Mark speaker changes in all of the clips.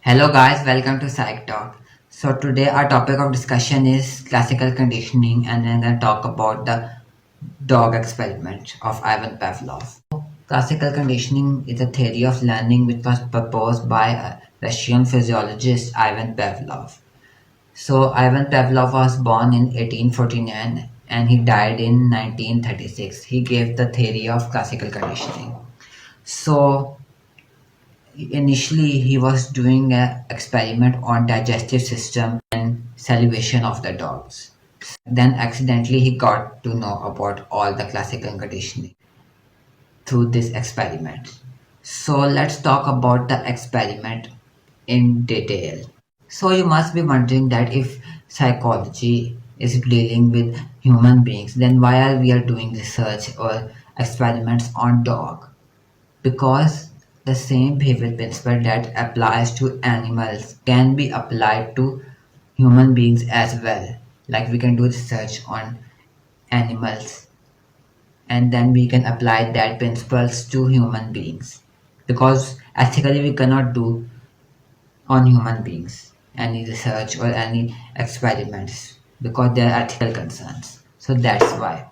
Speaker 1: Hello guys, welcome to Psych Talk. So today our topic of discussion is classical conditioning and then gonna talk about the dog experiment of Ivan Pavlov. Classical conditioning is a theory of learning which was proposed by a Russian physiologist Ivan Pavlov. So Ivan Pavlov was born in 1849 and he died in 1936. He gave the theory of classical conditioning. So initially, he was doing an experiment on digestive system and salivation of the dogs. Then accidentally he got to know about all the classical conditioning through this experiment. So let's talk about the experiment in detail. So you must be wondering that if psychology is dealing with human beings, then why are we are doing research or experiments on dog? Because the same behavior principle that applies to animals can be applied to human beings as well. Like we can do research on animals and then we can apply that principles to human beings. Because ethically we cannot do on human beings any research or any experiments because there are ethical concerns. So that's why.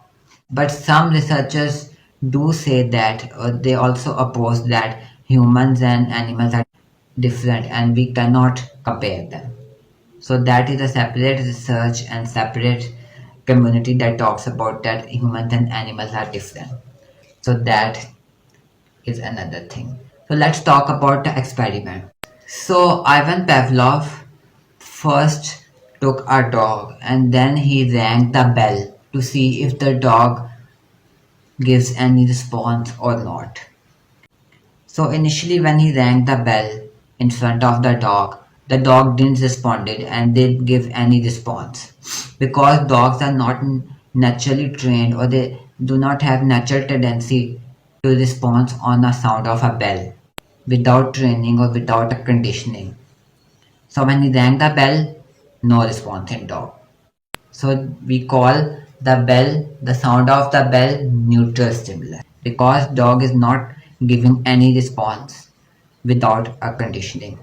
Speaker 1: But some researchers do say that they also oppose that humans and animals are different and we cannot compare them. So that is a separate research and separate community that talks about that humans and animals are different. So that is another thing. So let's talk about the experiment. So Ivan Pavlov first took a dog and then he rang the bell to see if the dog gives any response or not. So initially when he rang the bell in front of the dog didn't respond and didn't give any response. Because dogs are not naturally trained or they do not have natural tendency to respond on a sound of a bell without training or without a conditioning. So when he rang the bell, no response in dog. So we call the sound of the bell neutral stimulus because dog is not giving any response without a conditioning.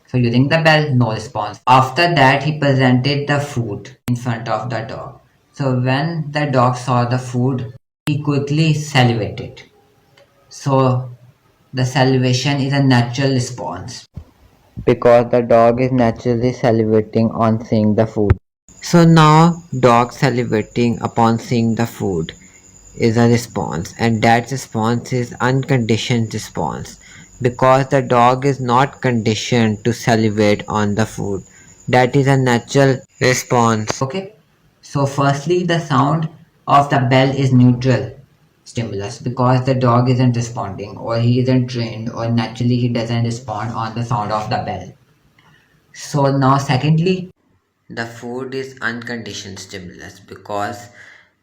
Speaker 1: So you ring the bell, no response. After that, he presented the food in front of the dog. So when the dog saw the food, he quickly salivated. So the salivation is a natural response because the dog is naturally salivating on seeing the food. So now dog salivating upon seeing the food is a response, and that response is unconditioned response because the dog is not conditioned to salivate on the food. That is a natural response. Okay. So firstly the sound of the bell is neutral stimulus because the dog isn't responding or he isn't trained or naturally he doesn't respond on the sound of the bell. So now secondly the food is unconditioned stimulus because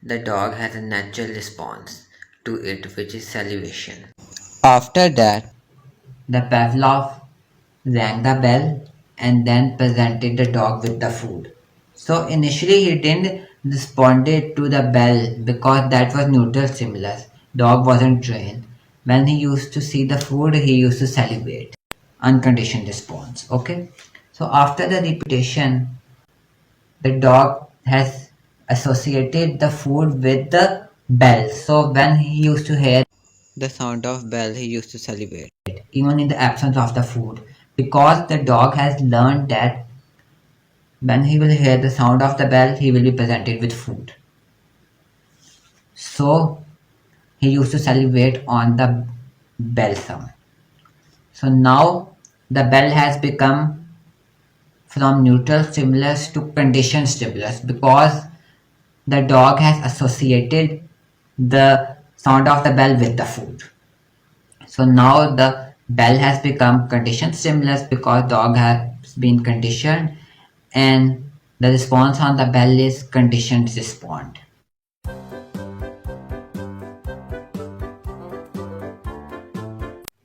Speaker 1: the dog has a natural response to it, which is salivation. After that, the Pavlov rang the bell and then presented the dog with the food. So initially he didn't respond to the bell because that was neutral stimulus. Dog wasn't trained. When he used to see the food, he used to salivate. Unconditioned response. Okay. So after the repetition, the dog has associated the food with the bell. So when he used to hear the sound of bell, he used to salivate, even in the absence of the food, because the dog has learned that when he will hear the sound of the bell, he will be presented with food. So he used to salivate on the bell sound. So now the bell has become from neutral stimulus to conditioned stimulus because the dog has associated the sound of the bell with the food. So now the bell has become conditioned stimulus because dog has been conditioned and the response on the bell is conditioned respond.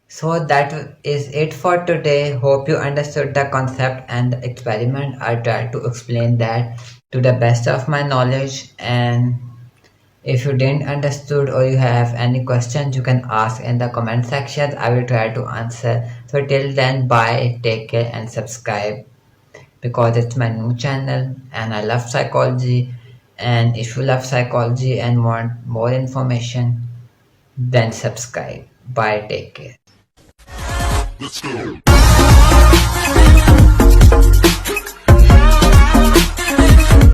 Speaker 1: So that is it for today. Hope you understood the concept and the experiment. I tried to explain that to the best of my knowledge, and If you didn't understood or you have any questions, you can ask in the comment section. I will try to answer. So till then, bye, take care, and subscribe because it's my new channel and I love psychology. And if you love psychology and want more information, then subscribe. Bye, take care.
Speaker 2: Let's go.